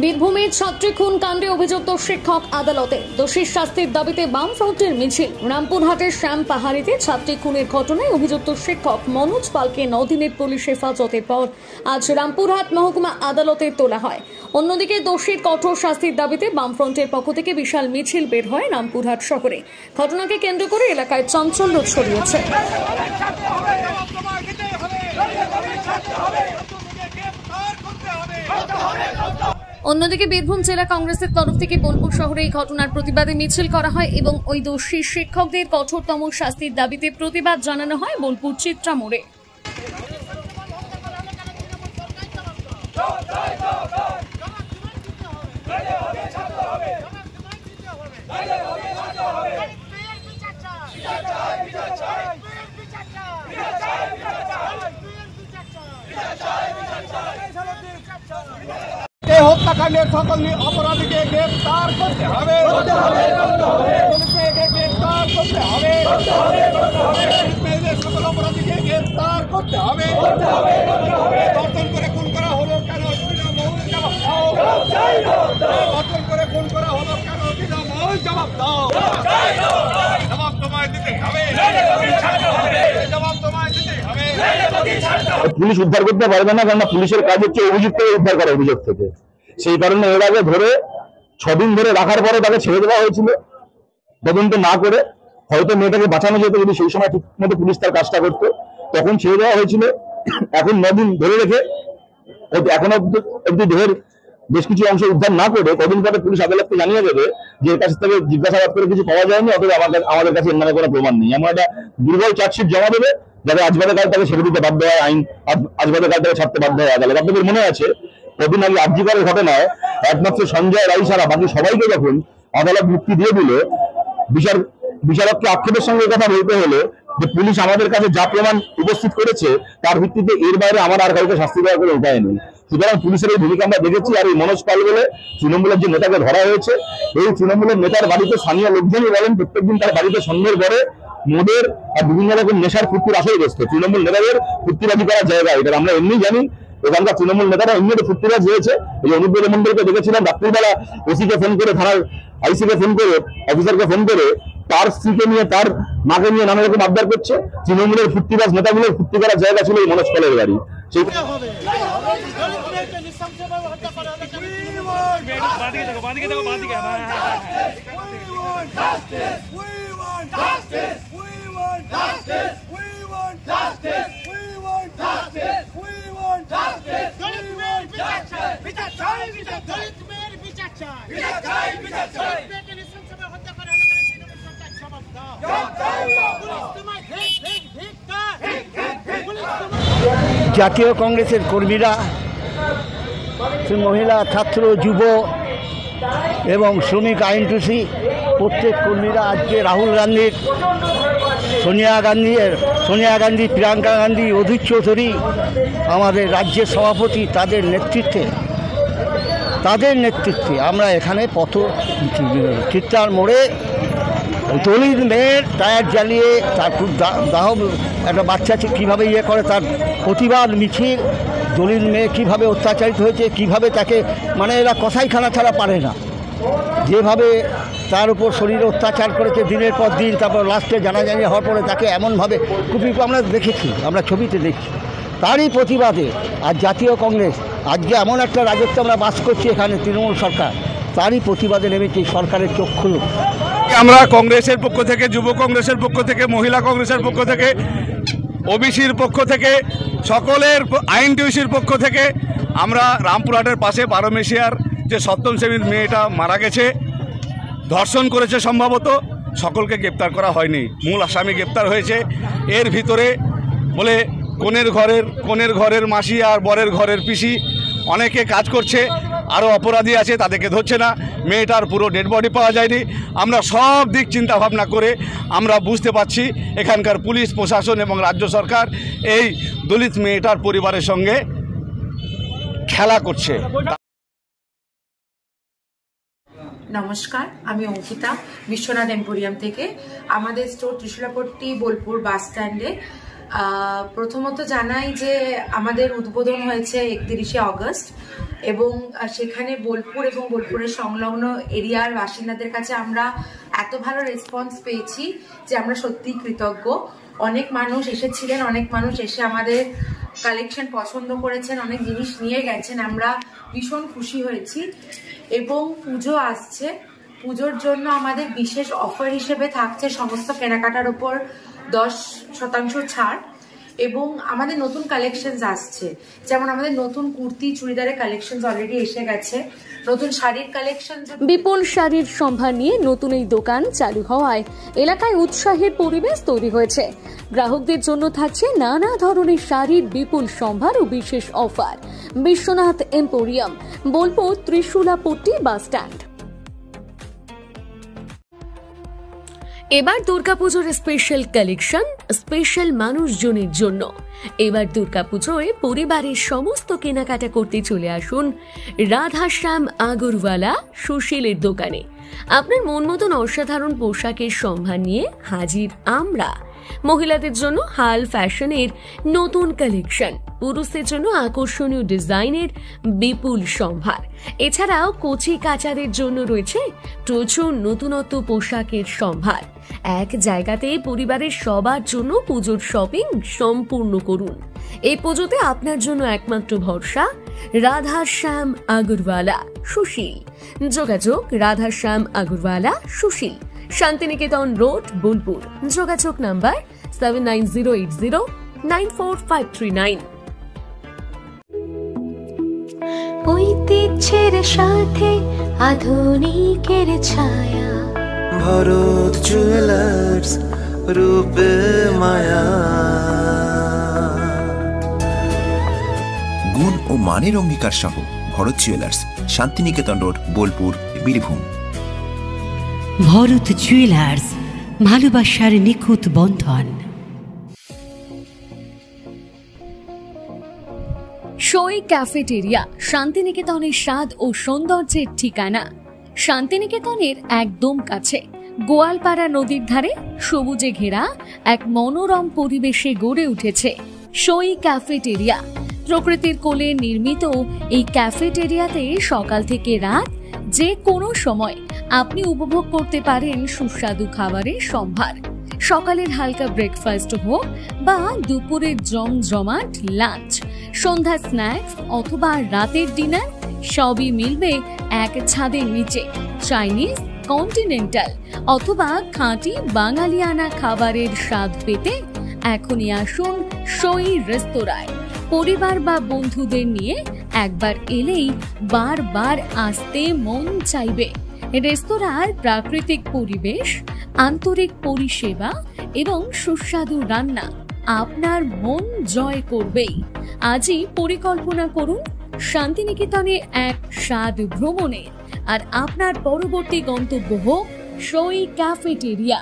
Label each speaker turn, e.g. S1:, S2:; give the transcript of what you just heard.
S1: বীরভূমে ছাত্রী খুন কাণ্ডে অভিযুক্ত শিক্ষক আদালতে, দোষীর শাস্তির দাবিতে বামফ্রন্টের মিছিল। রামপুরহাটের শ্যাম পাহাড়িতে ছাত্রী খুনের ঘটনায় অভিযুক্ত শিক্ষক মনোজ পালকে 9 দিনের পুলিশ হেফাজতের পর আজ রামপুরহাট মহকুমা আদালতে তোলা হয়। অন্যদিকে দোষীর কঠোর শাস্তির দাবিতে বামফ্রন্টের পক্ষ থেকে বিশাল মিছিল বের হয় রামপুরহাট শহরে। ঘটনাকে কেন্দ্র করে এলাকায় চাঞ্চল্য ছড়িয়েছে। অন্যদিকে বীরভূম জেলা কংগ্রেসের তরফ থেকে বোলপুর শহরে এই ঘটনার প্রতিবাদে মিছিল করা হয় এবং ওই দোষী শিক্ষকদের কঠোরতম শাস্তির দাবিতে প্রতিবাদ জানানো হয় বোলপুর চিত্রা মোড়ে।
S2: হত্যাকাণ্ডের সকল অপরাধীকে গ্রেফতার করতে হবে, গ্রেফতার করতে হবে, সকল অপরাধীকে গ্রেফতার করতে হবে। ধর্ষণ করে খুন করা হলো কেন? ধর্ষণ করে খুন করা হলো কেন? বিনামূল্যে জবাব দাও, জবাব তোমায় দিতে হবে, জবাব তোমায় দিতে হবে।
S3: পুলিশ উদ্ধার করতে পারবে না, কারণ পুলিশের কাজ হচ্ছে অভিযুক্ত উদ্ধার করা অভিযোগ থেকে। সেই কারণে এর আগে ধরে 6 দিন ধরে রাখার পরে তাকে ছেড়ে দেওয়া হয়েছিল তদন্ত না করে। হয়তো মেয়েটাকে বাঁচানো যেত যদি সেই সময় ঠিক মতো পুলিশ তার কাজটা করতো, তখন ছেড়ে দেওয়া হয়েছিল। এখন 9 দিন ধরে রেখে এখন অব্দি দেহের বেশ কিছু অংশ উদ্ধার না করে কদিন পরে পুলিশ আদালতকে জানিয়ে দেবে যে এর কাছ থেকে জিজ্ঞাসাবাদ করে কিছু পাওয়া যায়নি, অথবা আমাদের কাছে এর নামে কোনো প্রমাণ নেই। এমন একটা দুর্বল চার্জশিট জমা দেবে যাতে আজ বাদে কাল তাকে ছেড়ে দিতে বাধ্য হয় আইন, আজ বাদে কাল তাকে ছাড়তে বাধ্য হয় আদালত। আপনাদের মনে আছে কদিন আগে আরজিকরের ঘটনায় একমাত্র সঞ্জয় রায় ছাড়া বাকি সবাইকে যখন আদালত মুক্তি দিয়ে দিল, বিচারককে আক্ষেপের সঙ্গে কথা বলতে হলো যে পুলিশ আমাদের কাছে যা প্রমাণ উপস্থিত করেছে তার ভিত্তিতে এর বাইরে আমার আর কাউকে শাস্তি দেওয়ার কোনো উপায় নেই। সুতরাং পুলিশের এই ভূমিকা আমরা দেখেছি। আর এই মনোজ পাল বলে তৃণমূলের যে নেতাকে ধরা হয়েছে, এই তৃণমূলের নেতার বাড়িতে স্থানীয় লোকজনই বলেন প্রত্যেকদিন তার বাড়িতে সন্ধ্যের পরে মদের আর বিভিন্ন রকম নেশার ফুর্তির আশায় ব্যস্ত। তৃণমূল নেতাদের ফুর্তিবাজি করার জায়গা এটা আমরা এমনি জানি। এখানকার তৃণমূল নেতারা এমনিতে ফুর্তিবাজ হয়েছে। এই অনুব্রত মন্ডলকে দেখেছিলাম রাত্রিবেলা ওসিকে ফোন করে, থানার আইসিকে ফোন করে, অফিসারকে ফোন করে তার স্ত্রীকে নিয়ে, তার মাকে নিয়ে নানা রকম আবদার করছে। তৃণমূলের ফুর্তিবাজ নেতাগুলোর ফুর্তি করার জায়গা ছিল এই মনোজ পালের বাড়ি। সেই
S4: জাতীয় কংগ্রেসের কর্মীরা, মহিলা, ছাত্র, যুব এবং শ্রমিক আইনটুসি প্রত্যেক কর্মীরা আজকে রাহুল গান্ধীর, সোনিয়া গান্ধী, প্রিয়াঙ্কা গান্ধী, অধীর চৌধুরী আমাদের রাজ্যের সভাপতি, তাদের নেতৃত্বে আমরা এখানে চিত্রার মোড়ে দলিত মেয়ের টায়ার জ্বালিয়ে তার দাহ একটা বাচ্চা কীভাবে করে তার প্রতিবাদ মিছিল। দলিত মেয়ে কীভাবে অত্যাচারিত হয়েছে, কিভাবে তাকে এরা কসাইখানা ছাড়া পারে না, যেভাবে তার উপর শরীরে অত্যাচার করেছে দিনের পর দিন। তারপর লাস্টে জানাজানি হওয়ার পরে তাকে এমনভাবে আমরা দেখেছি, আমরা ছবিতে দেখছি। তারই প্রতিবাদে আজ জাতীয় কংগ্রেস, আজকে এমন একটা রাজত্ব আমরা বাস করছি এখানে তৃণমূল সরকার, তারই প্রতিবাদে নেমেছি। সরকারের চোখ খুলুক।
S2: আমরা কংগ্রেসের পক্ষ থেকে, যুব কংগ্রেসের পক্ষ থেকে, মহিলা কংগ্রেসের পক্ষ থেকে, ওবিসির পক্ষ থেকে, সকলের আইনটিউসির পক্ষ থেকে আমরা রামপুরহাটের পাশে বারোমেশিয়ার যে সপ্তম শ্রেণীর মেয়েটা মারা গেছে, ধর্ষণ করেছে সম্ভবত, সকলকে গ্রেপ্তার করা হয়নি। মূল আসামি গ্রেপ্তার হয়েছে। এর ভিতরে বলে কনের ঘরের মাসি আর বরের ঘরের পিসি অনেকে কাজ করছে, আরও অপরাধী আছে, তাদেরকে ধরছে না। মেয়েটার পুরো ডেড বডি পাওয়া যায়নি। আমরা সব দিক চিন্তা ভাবনা করে আমরা বুঝতে পারছি এখানকার পুলিশ প্রশাসন এবং রাজ্য সরকার এই দলিত মেয়েটার পরিবারের সঙ্গে খেলা করছে।
S5: নমস্কার, আমি অঙ্কিতা বিশ্বনাথ এম্পোরিয়াম থেকে। আমাদের স্টোর ত্রিশূলাপট্টি বোলপুর বাস স্ট্যান্ডে। প্রথমত জানাই যে আমাদের উদ্বোধন হয়েছে 31শে অগস্ট। এবং সেখানে বোলপুর এবং বোলপুরের সংলগ্ন এরিয়ার বাসিন্দাদের কাছে আমরা এত ভালো রেসপন্স পেয়েছি যে আমরা সত্যিই কৃতজ্ঞ। অনেক মানুষ এসেছিলেন, অনেক মানুষ এসে আমাদের কালেকশন পছন্দ করেছেন, অনেক জিনিস নিয়ে গেছেন, আমরা ভীষণ খুশি হয়েছি। এবং পুজো আসছে, পুজোর জন্য আমাদের বিশেষ অফার হিসেবে থাকছে সমস্ত কেনাকাটার উপর 10% ছাড়। এবং আমাদের নতুন কালেকশনস আসছে, যেমন আমাদের নতুন কুর্তি চুড়িদারের কালেকশনস অলরেডি এসে গেছে, নতুন শাড়ির কালেকশন।
S1: বিপুল শাড়ির সম্ভার নিয়ে নতুন এই দোকান চালু হওয়ায় এলাকায় উৎসাহের পরিবেশ তৈরি হয়েছে। গ্রাহকদের জন্য থাকছে নানা ধরনের শাড়ির বিপুল সম্ভার ও বিশেষ offer. Biswanath emporium, Bolpur, Trishulapatti bus stand. এবার দুর্গাপুজোর স্পেশাল কালেকশন স্পেশাল মানুষজনের জন্য। এবার দুর্গাপুজোয় পরিবারের সমস্ত কেনাকাটা করতে চলে আসুন রাধাশ্যাম আগরওয়ালা সুশীলের দোকানে। আপনার মন মতন অসাধারণ পোশাকের সম্ভার নিয়ে হাজির আমরা। মহিলাদের জন্য হাল ফ্যাশনের নতুন কালেকশন, পুরুষদের জন্য আকর্ষণীয় ডিজাইনের বিপুল সম্ভার। এছাড়াও কচি কাচাদের জন্য রয়েছে প্রচুর নতুনত্ব পোশাকের সম্ভার। এক জায়গাতে পরিবারের সবার জন্য পুজোর শপিং সম্পূর্ণ করুন। এই পুজোতে আপনার জন্য একমাত্র ভরসা রাধাশ্যাম আগরওয়ালা সুশীল। যোগাযোগ রাধাশ্যাম আগরওয়ালা সুশীল, শান্তিনিকেতন রোড, বোলপুর। যোগাযোগ নাম্বার 7908094539।
S6: ঐতিহ্যের সাথে আধুনিকের ছায়া,
S7: ভরত জুয়েলার্স, রূপে মায়া।
S8: গুণ ও মানের অঙ্গীকার সহ Bharat jewellers, Santiniketan road, Bolpur, Birbhum.
S9: Bharat jewellers, ভালোবাসার নিখুঁত বন্ধন।
S1: সই ক্যাফেটেরিয়া, শান্তিনিকেতনের স্বাদ ও সৌন্দর্যের ঠিকানা। শান্তিনিকেতনের একদম কাছে গোয়ালপাড়া নদীর ধারে সবুজে ঘেরা এক মনোরম পরিবেশে গড়ে উঠেছে সই ক্যাফেটেরিয়া। প্রকৃতির কোলে নির্মিত এই ক্যাফেটেরিয়াতে সকাল থেকে রাত যে কোনো সময় আপনি উপভোগ করতে পারেন সুস্বাদু খাবারের সম্ভার। সকালের হালকা ব্রেকফাস্ট হোক বা দুপুরের জমজমাট লাঞ্চ, সন্ধ্যার স্ন্যাক্স অথবা রাতের ডিনার, সবই মিলবে এক ছাদের নিচে। চাইনিজ, কন্টিনেন্টাল অথবা খাঁটি বাঙালিয়ানা খাবারের স্বাদ পেতে এখনই আসুন সই রেস্তোরাঁয়। পরিবার বা বন্ধুদের নিয়ে একবার এলেই বারবার আসতে মন চাইবে। রেস্তোরাঁর প্রাকৃতিক পরিবেশ, আন্তরিক পরিষেবা এবং সুস্বাদু রান্না আপনার মন জয় করবেই। আজই পরিকল্পনা করুন শান্তিনিকেতনে এক স্বাদ ভ্রমণের, আর আপনার পরবর্তী গন্তব্য হোক সই ক্যাফেটেরিয়া।